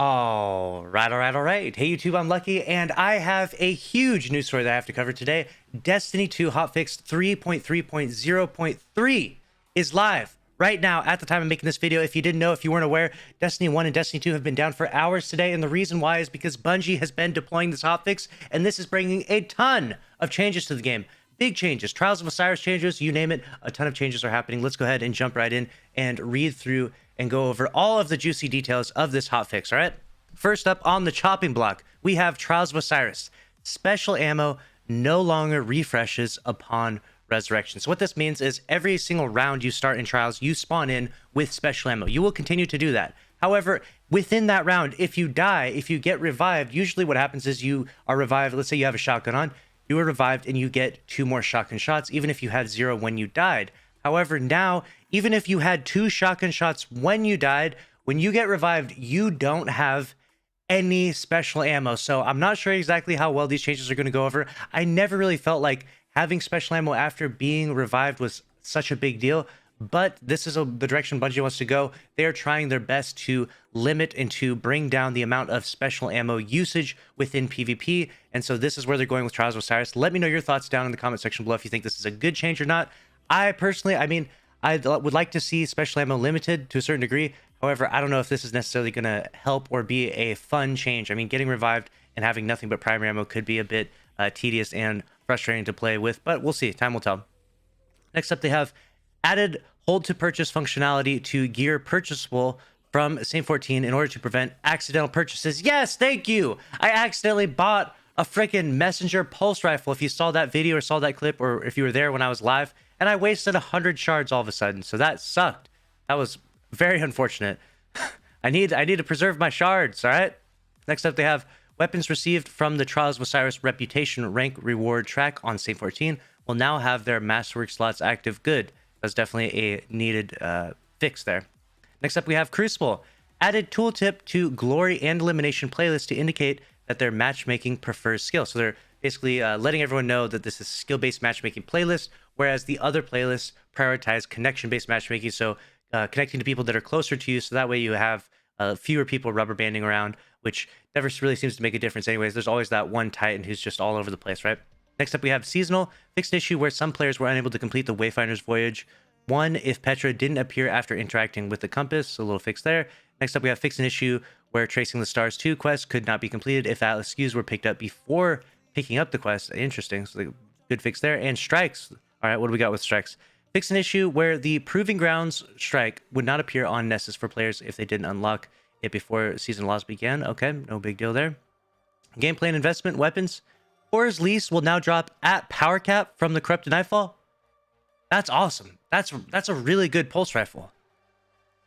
All right. Hey YouTube, I'm Lucky, and I have a huge. Hey YouTube, I'm Lucky, and I have a huge news story that I have to cover today. Destiny 2 hotfix 3.3.0.3 is live right now at the time of making this video. If you didn't know, if you weren't aware, Destiny 1 and Destiny 2 have been down for hours today, and the reason why is because Bungie has been deploying this hotfix, and this is bringing a ton of changes to the game. Big changes, Trials of Osiris changes, you name it, a ton of changes are happening. Let's go ahead and jump right in and read through and go over all of the juicy details of this hotfix, all right? First up on the chopping block, we have Trials of Osiris. Special ammo no longer refreshes upon resurrection. So what this means is every single round you start in Trials, you spawn in with special ammo. You will continue to do that. However, within that round, if you die, if you get revived, usually what happens is you are revived. Let's say you have a shotgun on. You were revived and you get 2 more shotgun shots, even if you had 0 when you died. However, now, even if you had 2 shotgun shots when you died, when you get revived, you don't have any special ammo. So I'm not sure exactly how well these changes are going to go over. I never really felt like having special ammo after being revived was such a big deal. But this is the direction Bungie wants to go. They are trying their best to limit and to bring down the amount of special ammo usage within PvP. And so this is where they're going with Trials of Osiris. Let me know your thoughts down in the comment section below if you think this is a good change or not. I personally, I would like to see special ammo limited to a certain degree. However, I don't know if this is necessarily going to help or be a fun change. I mean, getting revived and having nothing but primary ammo could be a bit tedious and frustrating to play with, but we'll see. Time will tell. Next up, they have added hold to purchase functionality to gear purchasable from Saint 14 in order to prevent accidental purchases. Yes, thank you. I accidentally bought a freaking messenger pulse rifle. If you saw that video or saw that clip, or if you were there when I was live, and I wasted 100 shards all of a sudden. So that sucked. That was very unfortunate. I need to preserve my shards. All right. Next up, they have weapons received from the Trials of Osiris reputation rank reward track on Saint 14 will now have their masterwork slots active. Good. That's definitely a needed fix there. Next up, we have Crucible. Added tooltip to glory and elimination playlists to indicate that their matchmaking prefers skill. So they're basically letting everyone know that this is skill-based matchmaking playlist, whereas the other playlists prioritize connection-based matchmaking. So connecting to people that are closer to you, so that way you have fewer people rubber banding around, which never really seems to make a difference anyways. There's always that one Titan who's just all over the place, right? Next up, we have seasonal. Fixed issue where some players were unable to complete the Wayfinder's Voyage 1 if Petra didn't appear after interacting with the compass. So a little fix there. Next up, we have fixed an issue where Tracing the Stars 2 quest could not be completed if Atlas SKUs were picked up before picking up the quest. Interesting. So good fix there. And strikes. All right, what do we got with strikes? Fix an issue where the Proving Grounds strike would not appear on Nessus for players if they didn't unlock it before season loss began. Okay, no big deal there. Gameplay and investment weapons. Horror's Lease will now drop at power cap from the Corrupted Nightfall. That's awesome. That's a really good pulse rifle.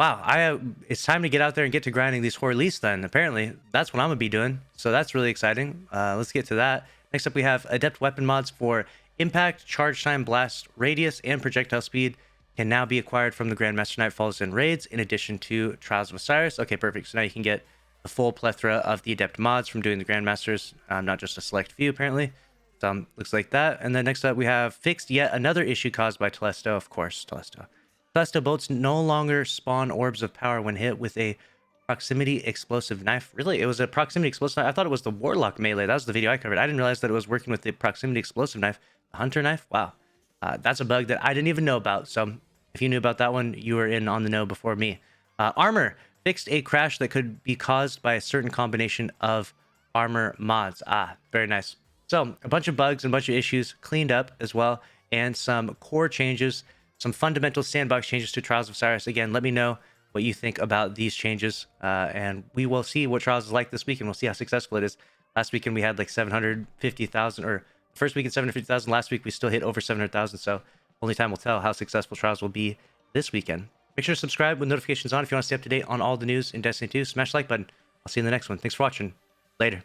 Wow, it's time to get out there and get to grinding these Horror Lease then. Apparently, that's what I'm going to be doing. So that's really exciting. Let's get to that. Next up, we have adept weapon mods for impact, charge time, blast radius, and projectile speed can now be acquired from the Grandmaster Nightfalls and raids in addition to Trials of Osiris. Okay, perfect. So now you can get the full plethora of the adept mods from doing the Grandmasters, not just a select few apparently. So looks like that. And then next up we have fixed yet another issue caused by Telesto, of course, Telesto. Telesto boats no longer spawn orbs of power when hit with a proximity explosive knife. Really? It was a proximity explosive knife? I thought it was the Warlock melee. That was the video I covered. I didn't realize that it was working with the proximity explosive knife. The Hunter knife? Wow. That's a bug that I didn't even know about. So if you knew about that one, you were in on the know before me. Armor. Fixed a crash that could be caused by a certain combination of armor mods. Very nice. So a bunch of bugs and a bunch of issues cleaned up as well, and some core changes, some fundamental sandbox changes to Trials of Osiris. Again, let me know what you think about these changes, and we will see what Trials is like this weekend. We'll see how successful it is. Last weekend we had like 750,000, or first weekend 750,000. Last week we still hit over 700,000. So only time will tell how successful Trials will be this weekend. Make sure to subscribe with notifications on if you want to stay up to date on all the news in Destiny 2. Smash the like button. I'll see you in the next one. Thanks for watching. Later.